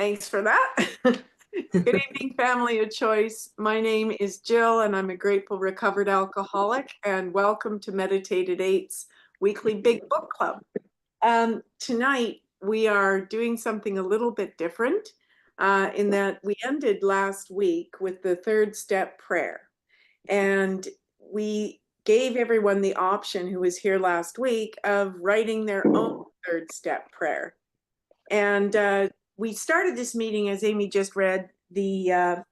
Thanks for that. Good evening, family of choice. My name is Jill, and I'm a grateful recovered alcoholic, and welcome to Meditate at 8's weekly Big Book Club. Tonight, we are doing something a little bit different in that we ended last week with the third step prayer. And we gave everyone the option who was here last week of writing their own third step prayer. And we started this meeting, as Amy just read, the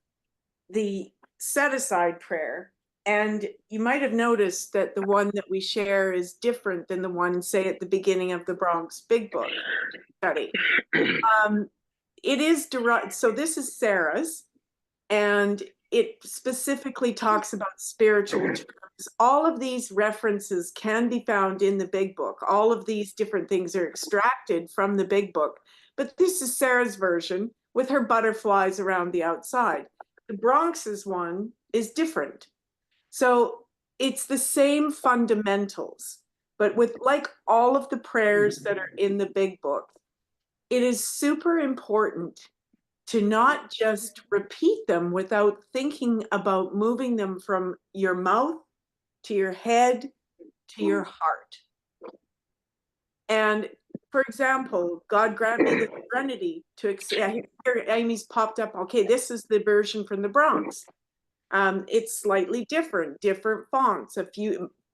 set-aside prayer. And you might have noticed that the one that we share is different than the one, say, at the beginning of the Bronx Big Book study. It is derived, so this is Sarah's, and it specifically talks about spiritual terms. All of these references can be found in the Big Book. All of these different things are extracted from the Big Book. But this is Sarah's version with her butterflies around the outside. The Bronx's one is different. So it's the same fundamentals, but with like all of the prayers that are in the Big Book, it is super important to not just repeat them without thinking about moving them from your mouth to your head to your heart. And for example, God grant me the serenity to here Amy's popped up. Okay, this is the version from the Bronx. It's slightly different fonts.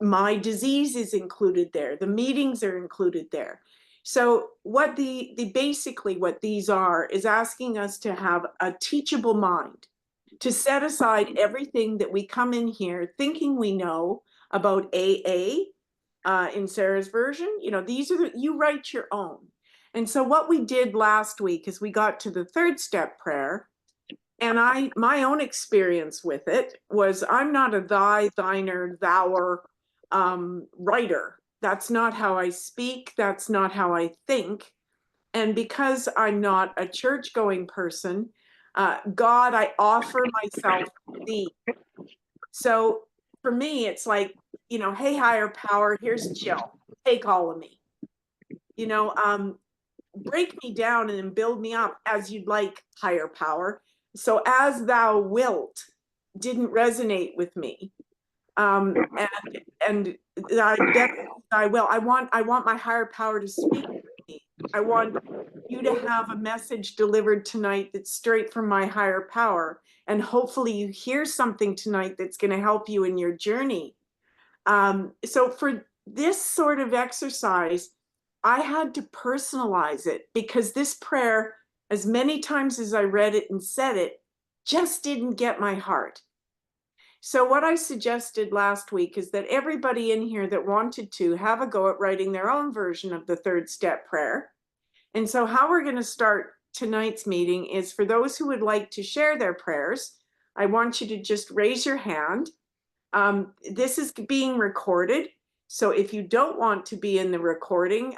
My disease is included there. The meetings are included there. So what basically what these are is asking us to have a teachable mind, to set aside everything that we come in here thinking we know about AA. In Sarah's version, these are you write your own. And so what we did last week is we got to the third step prayer, and my own experience with it was I'm not a thiner, thouer writer. That's not how I speak. That's not how I think. And because I'm not a church-going person, God, I offer myself to thee. So for me, it's like, hey, higher power, here's Jill. Take all of me. Break me down and then build me up as you'd like, higher power. So as thou wilt didn't resonate with me. And I will. I want my higher power to speak with me. I want you to have a message delivered tonight that's straight from my higher power. And hopefully you hear something tonight that's going to help you in your journey. So for this sort of exercise, I had to personalize it because this prayer, as many times as I read it and said it, just didn't get my heart. So what I suggested last week is that everybody in here that wanted to have a go at writing their own version of the third step prayer. And so how we're going to start tonight's meeting is for those who would like to share their prayers, I want you to just raise your hand. This is being recorded. So if you don't want to be in the recording,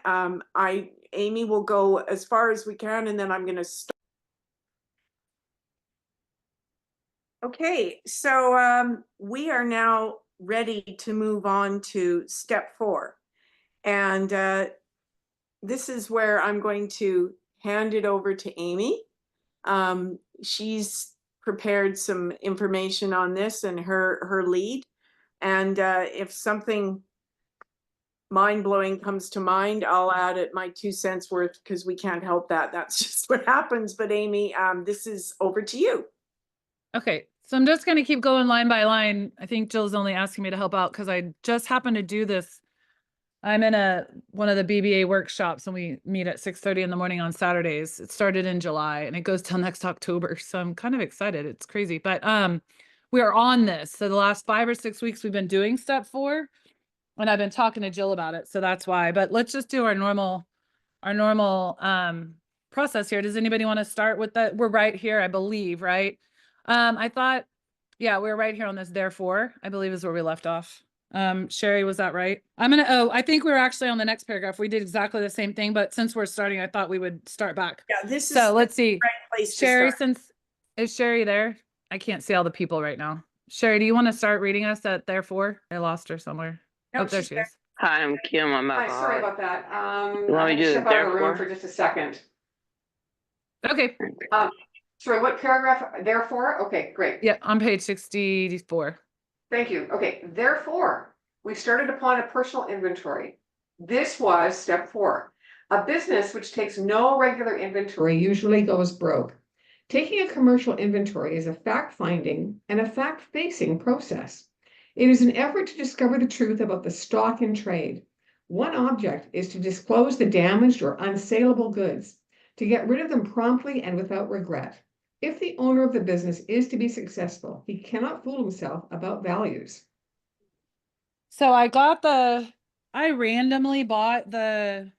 Amy will go as far as we can, and then I'm going to start. Okay, so we are now ready to move on to step 4. And this is where I'm going to hand it over to Amy. She's prepared some information on this and her lead. And if something mind-blowing comes to mind, I'll add it my 2 cents worth because we can't help that. That's just what happens. But Amy, this is over to you. Okay, so I'm just going to keep going line by line. I think Jill's only asking me to help out because I just happened to do this. I'm in one of the BBA workshops, and we meet at 6:30 in the morning on Saturdays. It started in July and it goes till next October. So I'm kind of excited. It's crazy, but we are on this. So the last 5 or 6 weeks we've been doing step 4, and I've been talking to Jill about it. So that's why. But let's just do our normal process here. Does anybody want to start with that? We're right here, I believe, right? I thought, yeah, we're right here on this. Therefore, I believe is where we left off. Sherry, was that right? I think we were actually on the next paragraph. We did exactly the same thing, but since we're starting, I thought we would start back. Yeah, so let's see. Right place Sherry, is Sherry there? I can't see all the people right now. Sherry, do you want to start reading us at therefore? I lost her somewhere. No, there she is. Hi, I'm Kim. I'm Hi, sorry about that. Let me do step out of the room for just a second. Okay. Sorry, what paragraph? Therefore? Okay, great. Yeah, on page 64. Thank you. Okay, therefore, we started upon a personal inventory. This was step 4. A business which takes no regular inventory usually goes broke. Taking a commercial inventory is a fact-finding and a fact-facing process. It is an effort to discover the truth about the stock in trade. One object is to disclose the damaged or unsaleable goods, to get rid of them promptly and without regret. If the owner of the business is to be successful, he cannot fool himself about values. So I randomly bought the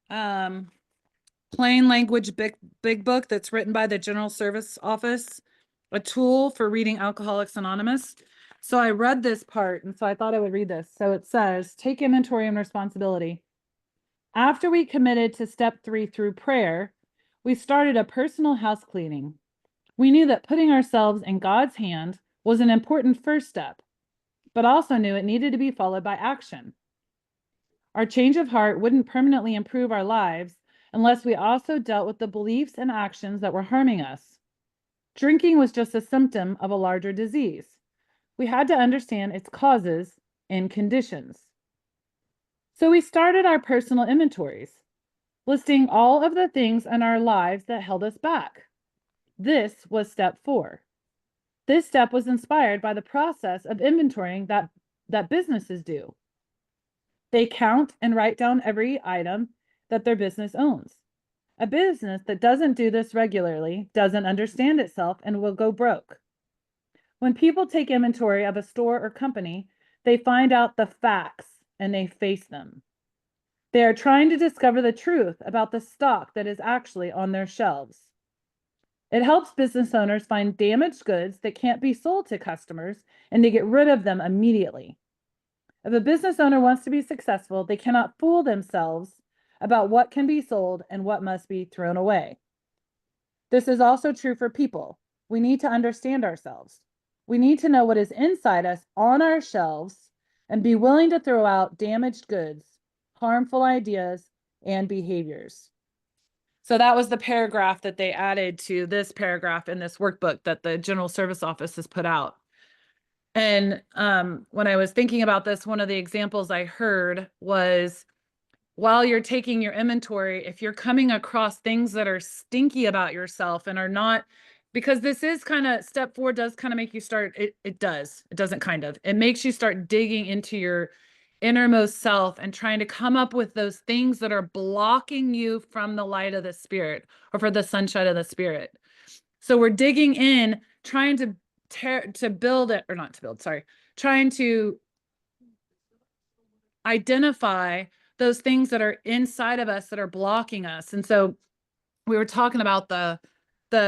plain language big book that's written by the General Service Office, a tool for reading Alcoholics Anonymous. So I read this part, and so I thought I would read this. So it says, take inventory and responsibility. After we committed to step 3 through prayer, we started a personal house cleaning. We knew that putting ourselves in God's hand was an important first step, but also knew it needed to be followed by action. Our change of heart wouldn't permanently improve our lives unless we also dealt with the beliefs and actions that were harming us. Drinking was just a symptom of a larger disease. We had to understand its causes and conditions. So we started our personal inventories, listing all of the things in our lives that held us back. This was step 4. This step was inspired by the process of inventorying that businesses do. They count and write down every item that their business owns. A business that doesn't do this regularly doesn't understand itself and will go broke. When people take inventory of a store or company, they find out the facts and they face them. They are trying to discover the truth about the stock that is actually on their shelves. It helps business owners find damaged goods that can't be sold to customers and to get rid of them immediately. If a business owner wants to be successful, they cannot fool themselves about what can be sold and what must be thrown away. This is also true for people. We need to understand ourselves. We need to know what is inside us on our shelves and be willing to throw out damaged goods, harmful ideas, and behaviors. So that was the paragraph that they added to this paragraph in this workbook that the General Service Office has put out. And when I was thinking about this, one of the examples I heard was, while you're taking your inventory, if you're coming across things that are stinky about yourself and are not, because this is kind of step 4 does kind of make you start, it doesn't kind of, it makes you start digging into your innermost self and trying to come up with those things that are blocking you from the light of the spirit or for the sunshine of the spirit. So we're digging in, trying to build it, or not to build, sorry, trying to identify those things that are inside of us that are blocking us. And so we were talking about the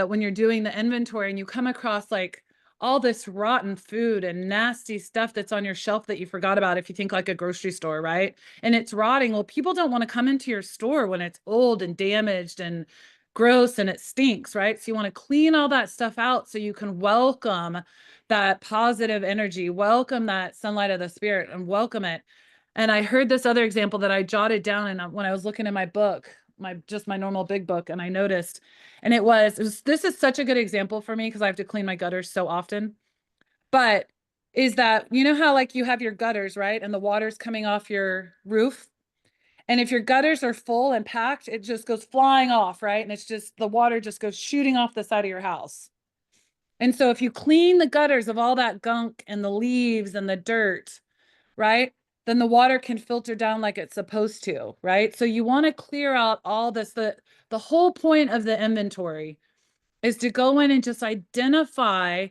when you're doing the inventory and you come across like all this rotten food and nasty stuff that's on your shelf that you forgot about, if you think like a grocery store, right? And it's rotting. Well, people don't want to come into your store when it's old and damaged and gross and it stinks, right? So you want to clean all that stuff out so you can welcome that positive energy, welcome that sunlight of the spirit and welcome it. And I heard this other example that I jotted down, and when I was looking in my book, my normal big book, and I noticed, and it was this is such a good example for me because I have to clean my gutters so often. But is that, you know how like you have your gutters, right? And the water's coming off your roof. And if your gutters are full and packed, it just goes flying off, right? And it's just the water just goes shooting off the side of your house. And so if you clean the gutters of all that gunk and the leaves and the dirt, right? Then the water can filter down like it's supposed to, right? So you want to clear out all this. The whole point of the inventory is to go in and just identify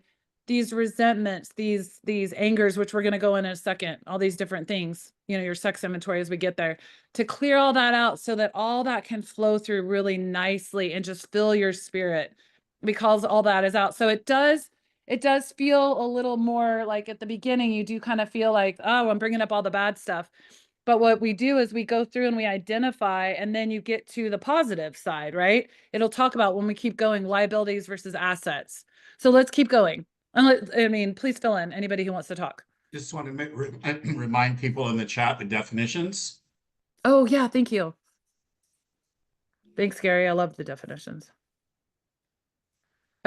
these resentments, these angers, which we're going to go in a second, all these different things, you know, your sex inventory as we get there, to clear all that out so that all that can flow through really nicely and just fill your spirit because all that is out. So it does feel a little more like at the beginning, you do kind of feel like, oh, I'm bringing up all the bad stuff. But what we do is we go through and we identify, and then you get to the positive side, right? It'll talk about when we keep going, liabilities versus assets. So let's keep going. I mean, please fill in anybody who wants to talk. Just want to remind people in the chat the definitions. Oh, yeah, thank you. Thanks, Gary. I love the definitions.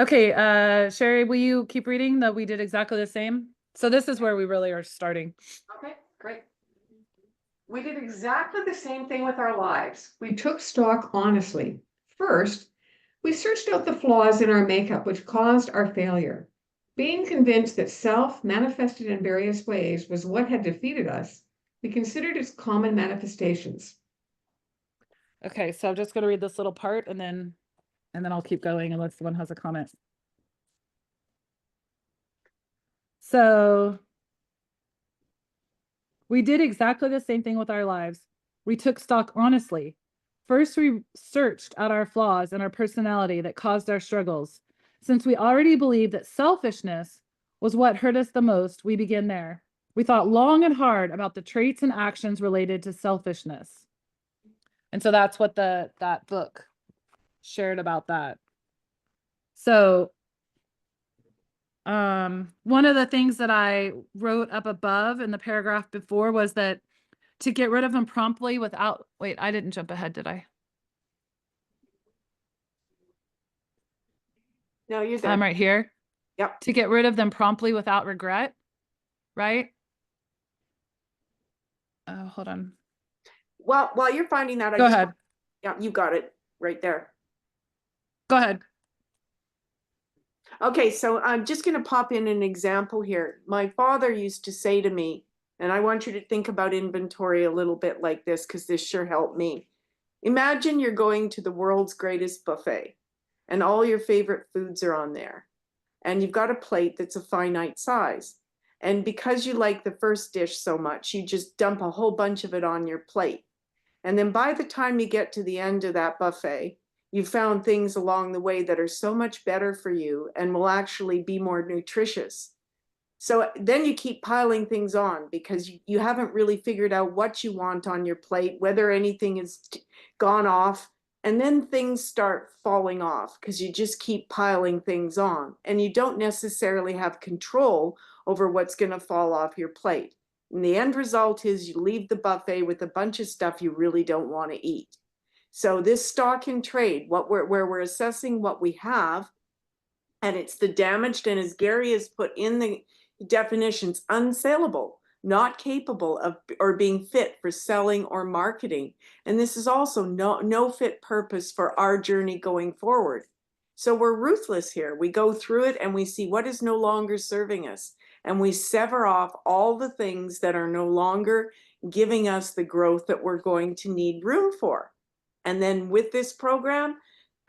Okay, Sherry, will you keep reading that we did exactly the same? So this is where we really are starting. Okay, great. We did exactly the same thing with our lives. We took stock honestly. First, we searched out the flaws in our makeup which caused our failure. Being convinced that self manifested in various ways was what had defeated us, we considered its common manifestations. Okay, so I'm just going to read this little part and then I'll keep going unless someone has a comment. So we did exactly the same thing with our lives. We took stock honestly. First, we searched out our flaws and our personality that caused our struggles. Since we already believed that selfishness was what hurt us the most, we began there. We thought long and hard about the traits and actions related to selfishness. And so that's what that book shared about that. So one of the things that I wrote up above in the paragraph before was that to get rid of them promptly without, wait, I didn't jump ahead, did I? No, you're there. I'm right here. Yep. To get rid of them promptly without regret, right? Oh, hold on. Well, while you're finding that, Go ahead. Yeah, you got it right there. Go ahead. Okay, so I'm just going to pop in an example here. My father used to say to me, and I want you to think about inventory a little bit like this because this sure helped me. Imagine you're going to the world's greatest buffet and all your favorite foods are on there. And you've got a plate that's a finite size. And because you like the first dish so much, you just dump a whole bunch of it on your plate. And then by the time you get to the end of that buffet, you found things along the way that are so much better for you and will actually be more nutritious. So then you keep piling things on because you haven't really figured out what you want on your plate, whether anything has gone off. And then things start falling off because you just keep piling things on and you don't necessarily have control over what's going to fall off your plate. And the end result is you leave the buffet with a bunch of stuff you really don't want to eat. So this stock in trade, where we're assessing what we have, and it's the damaged, and as Gary has put in the definitions, unsaleable, not capable of or being fit for selling or marketing. And this is also no fit purpose for our journey going forward. So we're ruthless here. We go through it and we see what is no longer serving us. And we sever off all the things that are no longer giving us the growth that we're going to need room for. And then with this program,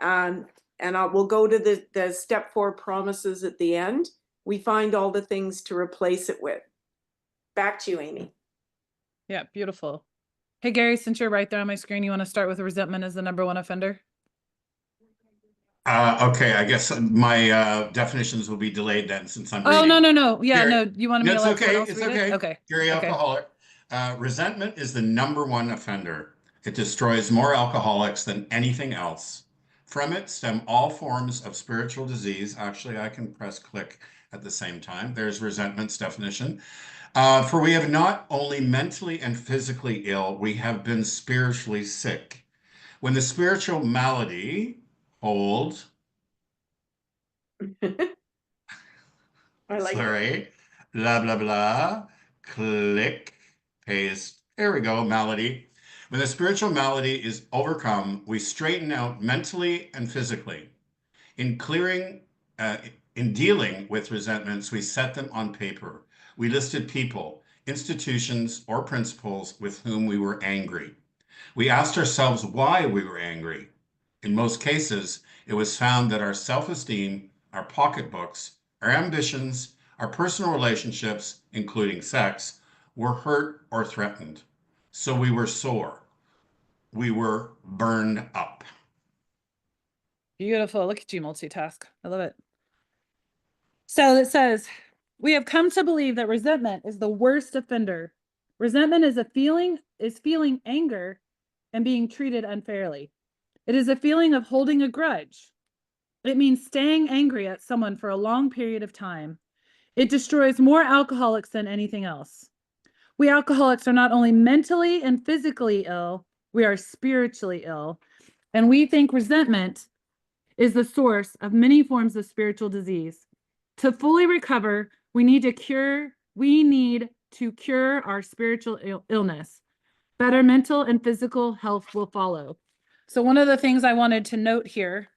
we'll go to the step 4 promises at the end. We find all the things to replace it with. Back to you, Amy. Yeah, beautiful. Hey, Gary, since you're right there on my screen, you want to start with resentment as the #1 offender? Okay, I guess my definitions will be delayed then since I'm Oh, reading. no. Yeah, Gary, no. You wanted me to it's let someone okay. else It's read okay. it? Okay. Gary, Okay. alcoholic. Resentment is the #1 offender. It destroys more alcoholics than anything else. From it stem all forms of spiritual disease. Actually, I can press click at the same time. There's resentment's definition. For we have not only mentally and physically ill, we have been spiritually sick. When the spiritual malady, hold, I like it. sorry, blah, blah, blah, click, paste. There we go, malady. When the spiritual malady is overcome, we straighten out mentally and physically. In dealing with resentments, we set them on paper. We listed people, institutions, or principles with whom we were angry. We asked ourselves why we were angry. In most cases, it was found that our self-esteem, our pocketbooks, our ambitions, our personal relationships, including sex, were hurt or threatened. So we were sore. We were burned up. Beautiful. Look at you multitask. I love it. So it says, we have come to believe that resentment is the worst offender. Resentment is feeling anger and being treated unfairly. It is a feeling of holding a grudge. It means staying angry at someone for a long period of time. It destroys more alcoholics than anything else. We alcoholics are not only mentally and physically ill, we are spiritually ill. And we think resentment is the source of many forms of spiritual disease. To fully recover, we need to cure our spiritual illness. Better mental and physical health will follow. So one of the things I wanted to note here,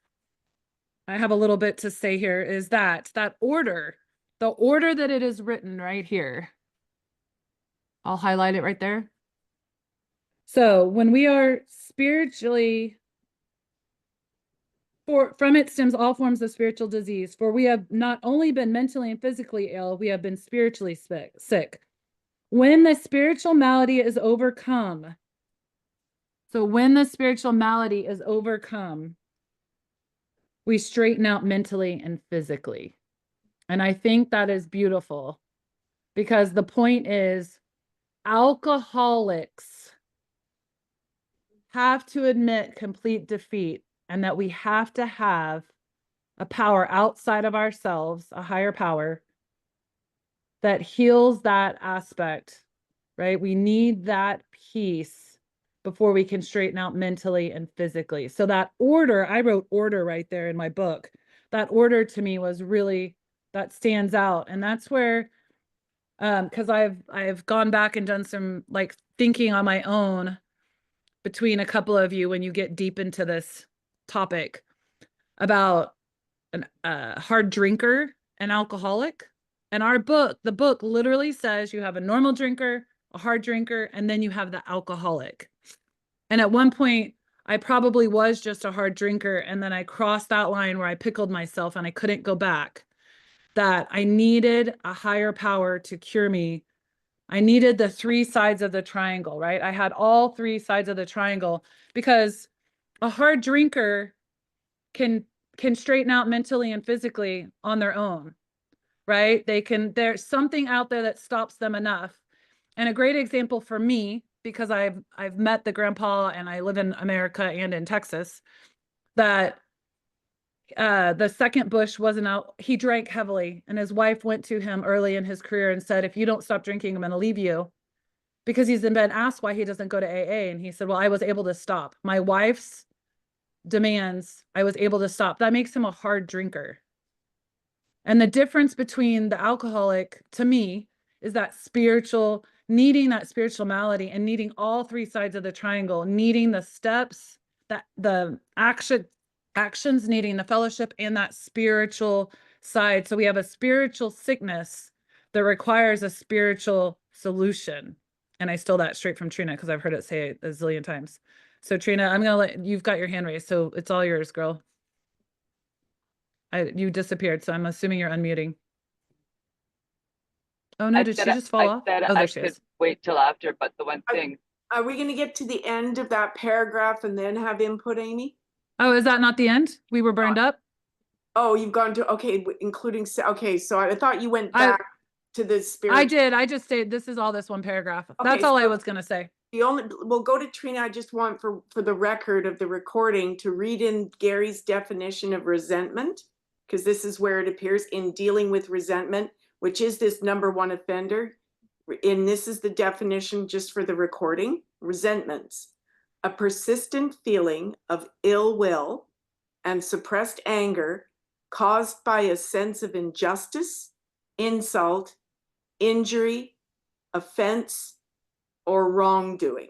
I have a little bit to say here, is that order, the order that it is written right here. I'll highlight it right there. So when we are spiritually, from it stems all forms of spiritual disease, for we have not only been mentally and physically ill, we have been spiritually sick. When the spiritual malady is overcome, we straighten out mentally and physically. And I think that is beautiful, because the point is, alcoholics have to admit complete defeat, and that we have to have a power outside of ourselves, a higher power that heals that aspect, right? We need that peace before we can straighten out mentally and physically. So that order, I wrote order right there in my book. That order to me was really, that stands out. And that's where, because I've gone back and done some like thinking on my own between a couple of you when you get deep into this topic about a hard drinker and alcoholic. And the book literally says you have a normal drinker, a hard drinker, and then you have the alcoholic. And at one point, I probably was just a hard drinker, and then I crossed that line where I pickled myself and I couldn't go back. That I needed a higher power to cure me. I needed the three sides of the triangle, right? I had all three sides of the triangle, because a hard drinker can straighten out mentally and physically on their own, right? There's something out there that stops them enough. And a great example for me, because I've met the grandpa and I live in America and in Texas, that the second Bush wasn't out, he drank heavily, and his wife went to him early in his career and said, if you don't stop drinking, I'm going to leave you. Because he's been asked why he doesn't go to AA. And he said, well, I was able to stop. My wife's demands, I was able to stop. That makes him a hard drinker. And the difference between the alcoholic, to me, is needing that spiritual malady and needing all three sides of the triangle, needing the steps, that the actions, needing the fellowship, and that spiritual side. So we have a spiritual sickness that requires a spiritual solution. And I stole that straight from Trina because I've heard it say it a zillion times. So Trina, you've got your hand raised, so it's all yours, girl. You disappeared, so I'm assuming you're unmuting. Oh no, did she just fall off? Oh, there she is. Wait till after, but the one thing. Are we going to get to the end of that paragraph and then have input, Amy? Oh, is that not the end? We were burned up? Oh, you've gone to, okay, including, okay, so I thought you went back to the spirit. I did. I just stayed. This is all this one paragraph. Okay, that's all I was going to say. We'll go to Trina. I just want for the record of the recording to read in Gary's definition of resentment, because this is where it appears in dealing with resentment, which is this number one offender. And this is the definition just for the recording. Resentments: a persistent feeling of ill will and suppressed anger caused by a sense of injustice, insult, injury, offense, or wrongdoing.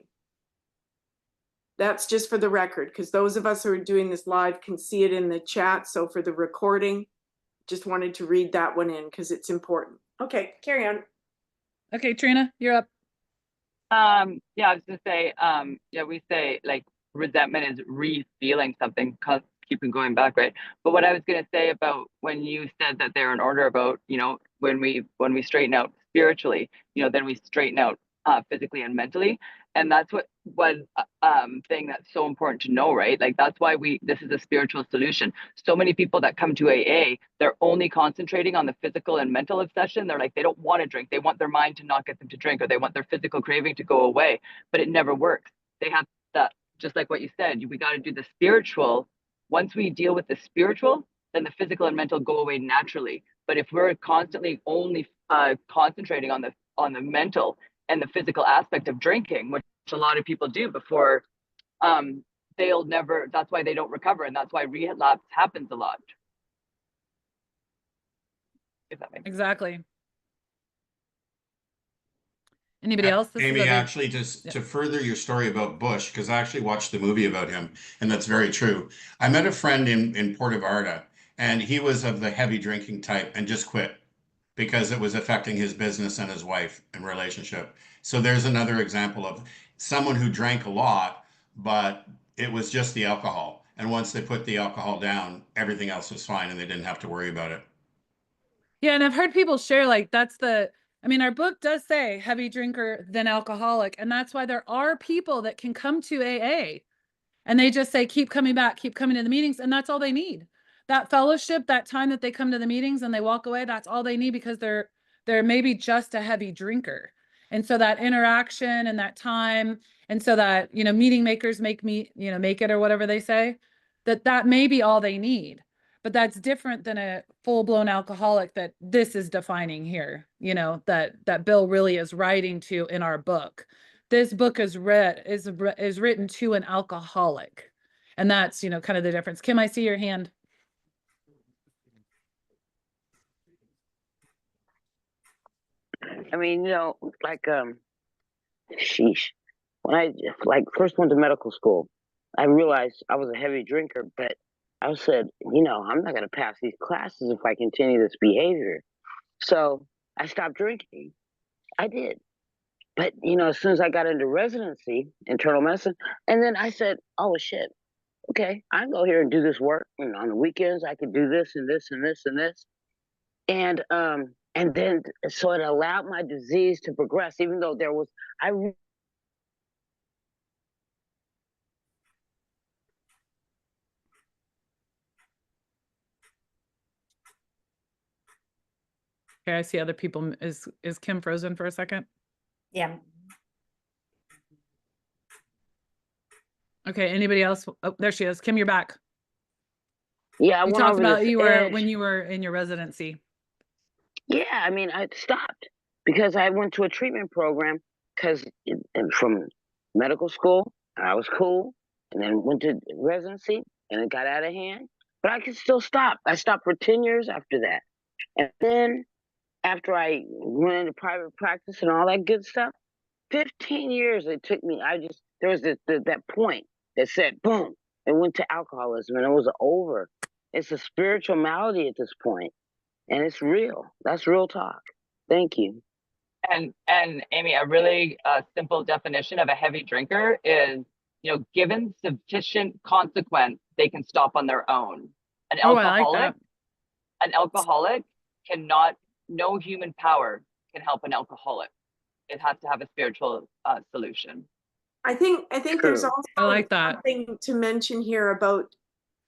That's just for the record, because those of us who are doing this live can see it in the chat. So for the recording, just wanted to read that one in because it's important. Okay, carry on. Okay, Trina, you're up. Yeah, I was gonna say, we say like resentment is re-feeling something, keeping going back, right? But what I was gonna say about when you said that they're in order about, when we straighten out spiritually, then we straighten out physically and mentally. And that's one thing that's so important to know, right? Like that's why this is a spiritual solution. So many people that come to AA, they're only concentrating on the physical and mental obsession. They're like, they don't want to drink. They want their mind to not get them to drink, or they want their physical craving to go away, but it never works. They have that, just like what you said, we got to do the spiritual. Once we deal with the spiritual, then the physical and mental go away naturally. But if we're constantly only concentrating on the mental and the physical aspect of drinking, which a lot of people do before they'll never, that's why they don't recover. And that's why relapse happens a lot. If that makes sense. Exactly. Anybody else? This Amy, is a actually, just to further your story about Bush, because I actually watched the movie about him, and that's very true. I met a friend in Puerto Vallarta, and he was of the heavy drinking type and just quit because it was affecting his business and his wife and relationship. So there's another example of someone who drank a lot, but it was just the alcohol. And once they put the alcohol down, everything else was fine and they didn't have to worry about it. Yeah, and I've heard people share like that's the, I mean, our book does say heavy drinker than alcoholic, and that's why there are people that can come to AA and they just say, keep coming back, keep coming to the meetings, and that's all they need. That fellowship, that time that they come to the meetings and they walk away, that's all they need because they're maybe just a heavy drinker. And so that interaction and that time, and so that, you know, meeting makers make it, or whatever they say, that may be all they need. But that's different than a full-blown alcoholic that this is defining here, you know, that Bill really is writing to in our book. This book is written to an alcoholic. And that's, you know, kind of the difference. Kim, I see your hand. I mean, you know, like, sheesh. When I like first went to medical school, I realized I was a heavy drinker, but I said, you know, I'm not going to pass these classes if I continue this behavior. So I stopped drinking. I did. But, you know, as soon as I got into residency, internal medicine, and then I said, oh, shit, okay, I can go here and do this work. And on the weekends, I could do this and this and this and this. And then, so it allowed my disease to progress, even though there was, Okay, I see other people. Is Kim frozen for a second? Yeah. Okay, anybody else? Oh, there she is. Kim, you're back. yeah, I You went talked over about this you were edge. when you were in your residency. Yeah, I mean, I stopped because I went to a treatment program because from medical school, I was cool, and then went to residency, and it got out of hand. But I could still stop. I stopped for 10 years after that. And then after I went into private practice and all that good stuff, 15 years it took me. There was that point that said, boom, it went to alcoholism, and it was over. It's a spiritual malady at this point. And it's real. That's real talk. Thank you. And Amy, a really simple definition of a heavy drinker is, you know, given sufficient consequence, they can stop on their own. An Oh, I like that. alcoholic cannot, no human power can help an alcoholic. It has to have a spiritual solution. I think there's True. also I like that. something to mention here about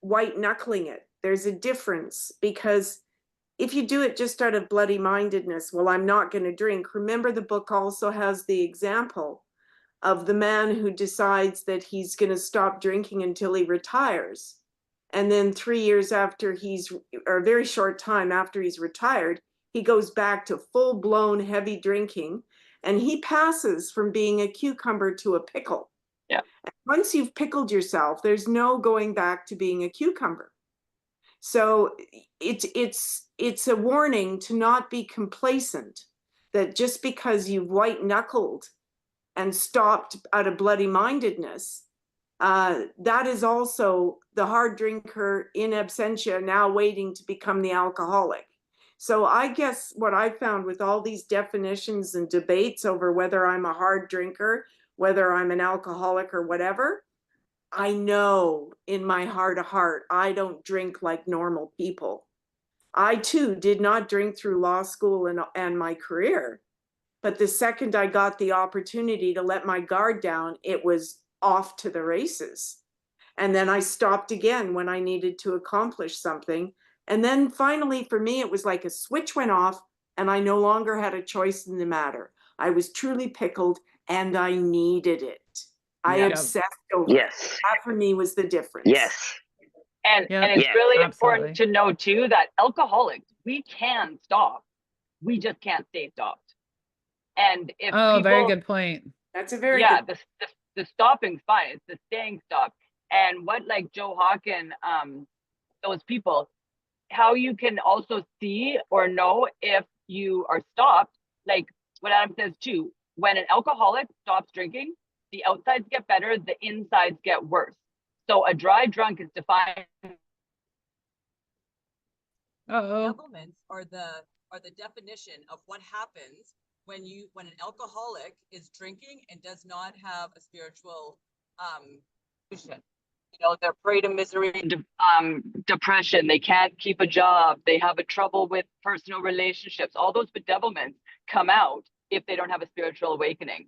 white knuckling it. There's a difference, because if you do it just out of bloody mindedness, well, I'm not going to drink. Remember, the book also has the example of the man who decides that he's going to stop drinking until he retires. And then 3 years after or a very short time after he's retired, he goes back to full blown heavy drinking, and he passes from being a cucumber to a pickle. Yeah. And once you've pickled yourself, there's no going back to being a cucumber. So it's a warning to not be complacent, that just because you've white knuckled and stopped out of bloody mindedness, that is also the hard drinker in absentia now waiting to become the alcoholic. So I guess what I found with all these definitions and debates over whether I'm a hard drinker, whether I'm an alcoholic or whatever, I know in my heart of heart, I don't drink like normal people. I too did not drink through law school and my career. But the second I got the opportunity to let my guard down, it was off to the races. And then I stopped again when I needed to accomplish something. And then finally, for me, it was like a switch went off and I no longer had a choice in the matter. I was truly pickled and I needed it. I Yeah. obsessed over Yes. it. That for me was the difference. Yes. And Yeah, it's yeah, really absolutely. important to know too that alcoholics, we can stop. We just can't stay stopped. And if Oh, people, very good point. That's a very yeah, good. the stopping's fine. It's the staying stopped. And what like Joe Hawken, those people, how you can also see or know if you are stopped, like what Adam says too, when an alcoholic stops drinking, the outsides get better, the insides get worse. So a dry drunk is defined. Uh-oh. Elements are the definition of what happens when an alcoholic is drinking and does not have a spiritual You know, they're prey to misery, depression, they can't keep a job, they have a trouble with personal relationships. All those bedevilments come out if they don't have a spiritual awakening.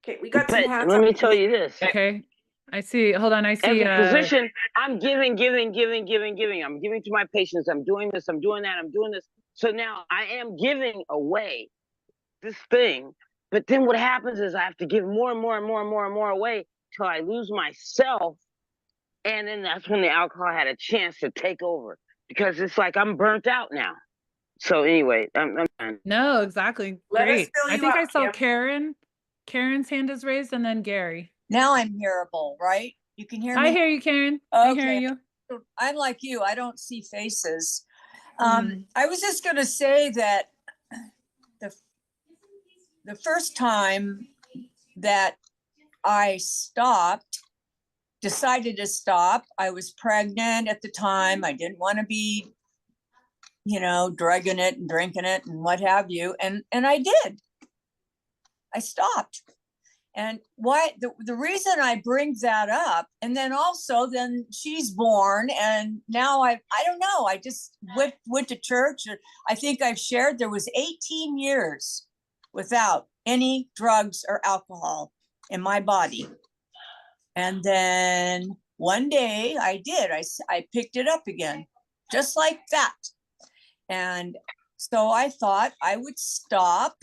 Okay, we got some But hands let up. me tell you this. Okay. I see. Hold on. I As see. a physician, I'm giving. I'm giving to my patients. I'm doing this. I'm doing that. I'm doing this. So now I am giving away this thing. But then what happens is I have to give more and more and more and more and more away till I lose myself. And then that's when the alcohol had a chance to take over, because it's like I'm burnt out now. So anyway, I'm done. No, exactly. Let us Great. fill I you think up, I saw Kim. Karen. Karen's hand is raised, and then Gary. Now I'm hearable, right? You can hear me? I hear you, Karen. I hear Okay. you. I'm like you. I don't see faces. Mhm. I was just going to say that the first time that I decided to stop, I was pregnant at the time. I didn't want to be, drugging it and drinking it and what have you. And I did. I stopped. And why the reason I bring that up, and then also then she's born, and now I don't know, I just went to church. I think I've shared there was 18 years without any drugs or alcohol in my body. And then one day I did, I picked it up again, just like that. And so I thought I would stop,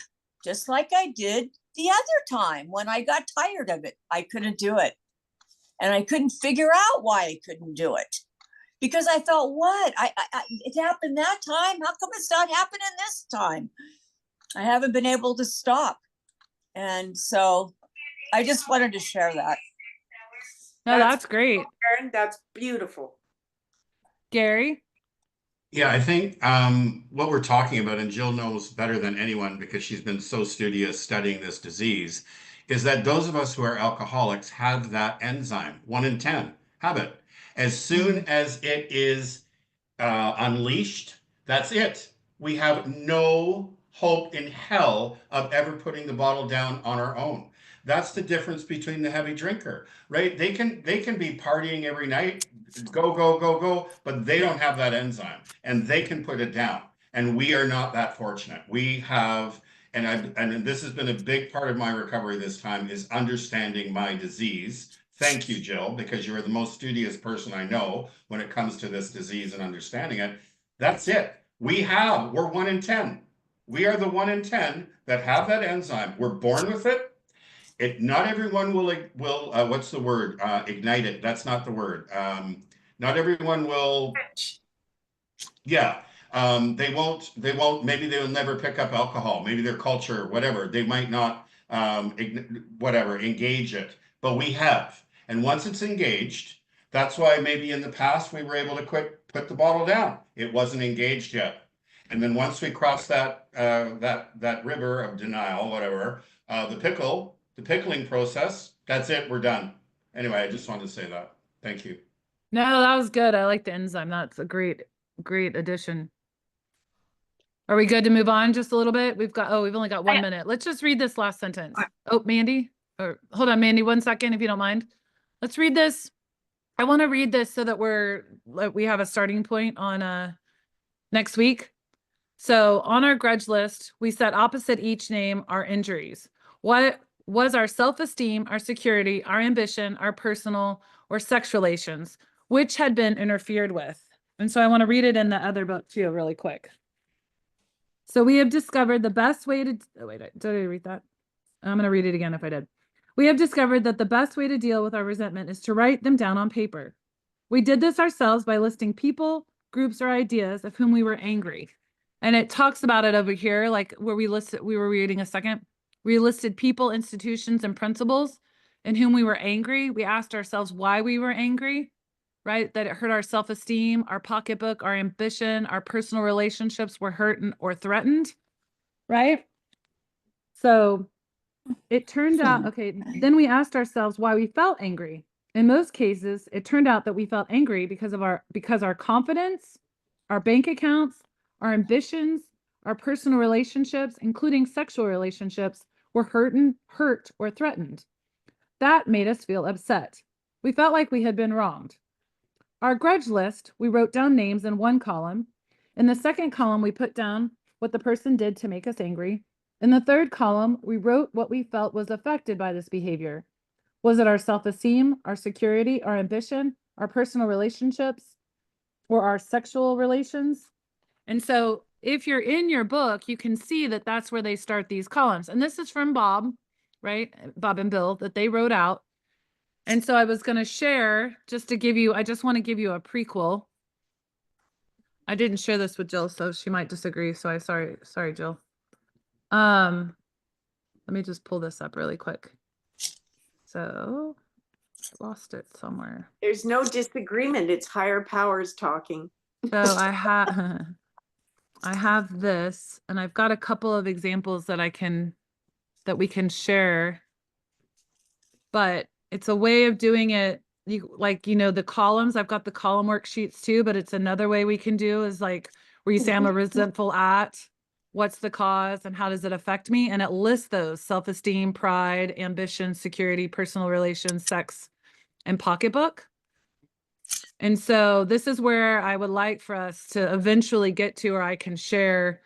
just like I did the other time when I got tired of it. I couldn't do it. And I couldn't figure out why I couldn't do it. Because I thought, what? It happened that time. How come it's not happening this time? I haven't been able to stop. And so I just wanted to share that. No, that's great. Karen, that's beautiful. Gary? Yeah, I think what we're talking about, and Jill knows better than anyone because she's been so studious studying this disease, is that those of us who are alcoholics have that enzyme. 1 in 10 have it. As soon as it is unleashed, that's it. We have no hope in hell of ever putting the bottle down on our own. That's the difference between the heavy drinker, right? They can be partying every night, go, but they don't have that enzyme, and they can put it down. And we are not that fortunate. We have, and this has been a big part of my recovery this time, is understanding my disease. Thank you, Jill, because you are the most studious person I know when it comes to this disease and understanding it. That's it. We're 1 in 10. We are the 1 in 10 that have that enzyme. We're born with it. Not everyone will what's the word? Ignite it. That's not the word. Not everyone will. Yeah. They won't, maybe they'll never pick up alcohol. Maybe their culture, whatever, they might not, engage it, but we have. And once it's engaged, that's why maybe in the past we were able to put the bottle down. It wasn't engaged yet. And then once we cross that river of denial, whatever, the pickling process, that's it, we're done. Anyway, I just wanted to say that. Thank you. No, that was good. I like the enzyme. That's a great addition. Are we good to move on just a little bit? We've only got 1 minute. Let's just read this last sentence. Oh, Mandy, or hold on, Mandy, 1 second, if you don't mind. Let's read this. I want to read this so that we have a starting point on next week. So on our grudge list, we set opposite each name our injuries. What was our self-esteem, our security, our ambition, our personal or sex relations, which had been interfered with? And so I want to read it in the other book too, really quick. So we have discovered the best way to, oh wait, did I read that? I'm going to read it again if I did. We have discovered that the best way to deal with our resentment is to write them down on paper. We did this ourselves by listing people, groups, or ideas of whom we were angry. And it talks about it over here, like where we were reading a second. We listed people, institutions, and principles. in whom we were angry. We asked ourselves why we were angry, right? That it hurt our self-esteem, our pocketbook, our ambition, our personal relationships were hurt or threatened, right? So it turned out, okay, then we asked ourselves why we felt angry. In most cases, it turned out that we felt angry because our confidence, our bank accounts, our ambitions, our personal relationships, including sexual relationships, were hurt or threatened. That made us feel upset. We felt like we had been wronged. Our grudge list, we wrote down names in one column. In the second column, we put down what the person did to make us angry. In the third column, we wrote what we felt was affected by this behavior. Was it our self-esteem, our security, our ambition, our personal relationships, or our sexual relations? And so if you're in your book, you can see that that's where they start these columns. And this is from Bob, right? Bob and Bill, that they wrote out. And so I was going to share just to give you, I just want to give you a prequel. I didn't share this with Jill, so she might disagree. So sorry, Jill. Let me just pull this up really quick. So I lost it somewhere. There's no disagreement. It's higher powers talking. So I have this, and I've got a couple of examples that we can share, but it's a way of doing it. The columns, I've got the column worksheets too, but it's another way we can do is like where you say I'm a resentful at, what's the cause and how does it affect me? And it lists those: self-esteem, pride, ambition, security, personal relations, sex, and pocketbook. And so this is where I would like for us to eventually get to, or I can share.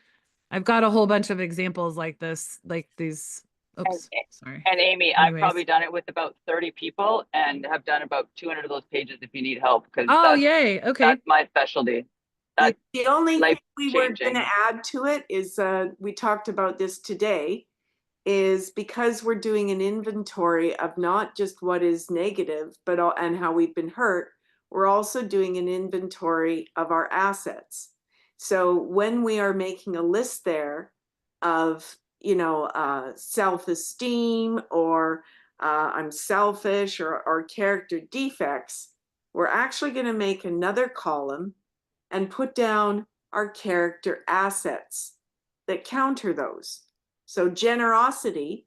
I've got a whole bunch of examples like this, like these. Oops, sorry. And Amy, Anyways. I've probably done it with about 30 people and have done about 200 of those pages if you need help. Oh, yay. Okay. That's my specialty. That's the only thing we were life-changing. going to add to it is we talked about this today, is because we're doing an inventory of not just what is negative, but and how we've been hurt. We're also doing an inventory of our assets. So when we are making a list there of, self-esteem or I'm selfish or character defects, we're actually going to make another column and put down our character assets that counter those. So generosity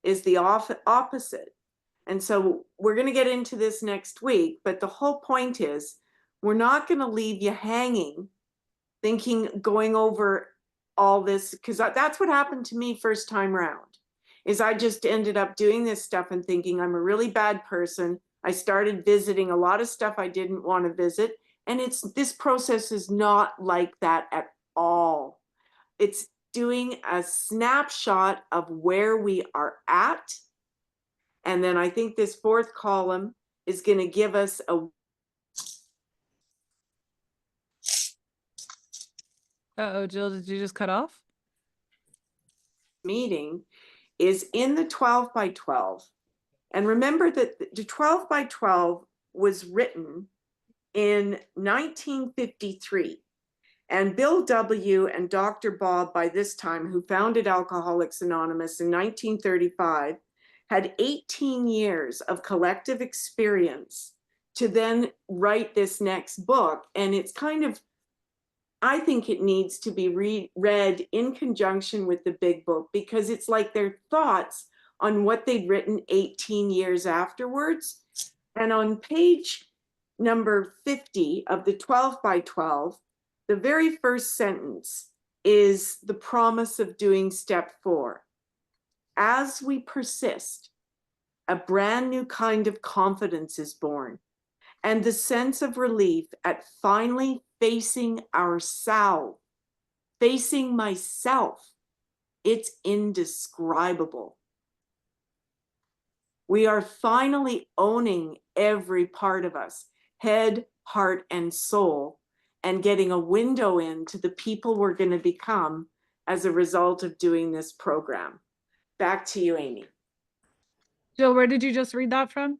is the opposite. And so we're going to get into this next week, but the whole point is we're not going to leave you hanging going over all this, because that's what happened to me first time round, is I just ended up doing this stuff and thinking I'm a really bad person. I started visiting a lot of stuff I didn't want to visit. And this process is not like that at all. It's doing a snapshot of where we are at. And then I think this fourth column is going to give us a Uh-oh, Jill, did you just cut off? meeting is in the 12 by 12. And remember that the 12 by 12 was written in 1953. And Bill W. and Dr. Bob, by this time, who founded Alcoholics Anonymous in 1935, had 18 years of collective experience to then write this next book. And it's kind of, I think it needs to be read in conjunction with the big book, because it's like their thoughts on what they'd written 18 years afterwards. And on page number 50 of the 12 by 12, the very first sentence is the promise of doing step 4. As we persist, a brand new kind of confidence is born, and the sense of relief at finally facing ourselves, facing myself, it's indescribable. We are finally owning every part of us, head, heart, and soul, and getting a window into the people we're going to become as a result of doing this program. Back to you, Amy. Jill, where did you just read that from?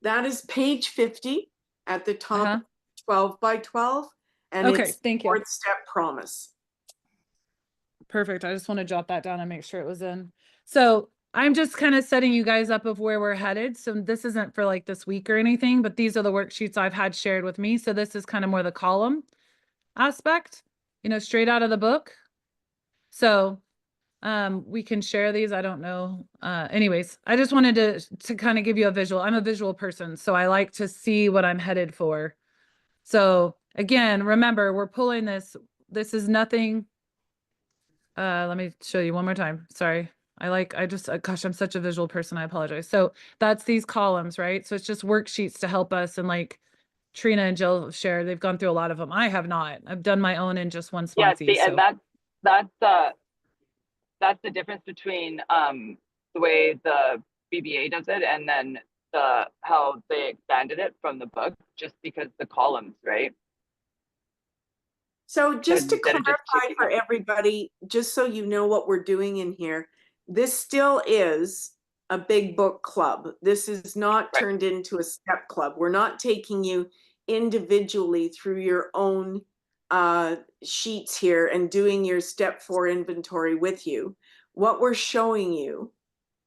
That is page 50 at the top, 12 by 12. And okay, it's thank you. Fourth step promise. Perfect. I just want to jot that down and make sure it was in. So I'm just kind of setting you guys up of where we're headed. So this isn't for like this week or anything, but these are the worksheets I've had shared with me. So this is kind of more the column aspect, you know, straight out of the book. So we can share these. I don't know. Anyways, I just wanted to kind of give you a visual. I'm a visual person, so I like to see what I'm headed for. So again, remember, we're pulling this. This is nothing. Let me show you one more time. Sorry. Gosh, I'm such a visual person. I apologize. So that's these columns, right? So it's just worksheets to help us. And like Trina and Jill have shared, they've gone through a lot of them. I have not. I've done my own in just one Yeah, sponsee. see, So. and that's the difference between the way the BBA does it and then how they expanded it from the book, just because the columns, right? So just to Instead of just clarify ticking for them. everybody, just so you know what we're doing in here, this still is a big book club. This is not Right. turned into a step club. We're not taking you individually through your own sheets here and doing your step 4 inventory with you. What we're showing you,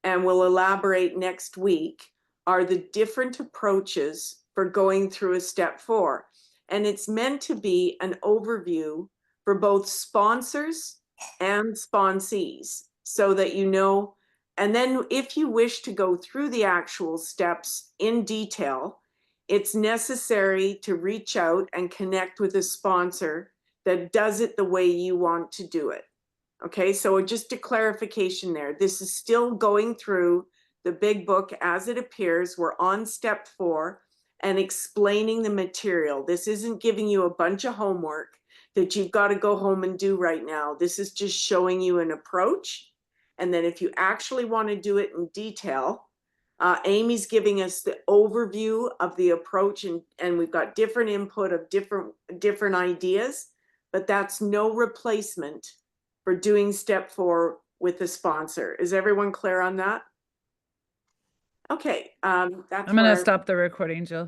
and we'll elaborate next week, are the different approaches for going through a step 4. And it's meant to be an overview for both sponsors and sponsees so that you know. And then if you wish to go through the actual steps in detail, it's necessary to reach out and connect with a sponsor that does it the way you want to do it. Okay, so just a clarification there. This is still going through the big book as it appears. We're on step 4 and explaining the material. This isn't giving you a bunch of homework that you've got to go home and do right now. This is just showing you an approach. And then if you actually want to do it in detail, Amy's giving us the overview of the approach, and we've got different input of different ideas, but that's no replacement for doing step 4 with the sponsor. Is everyone clear on that? Okay, that's I'm going to where stop the recording, Jill.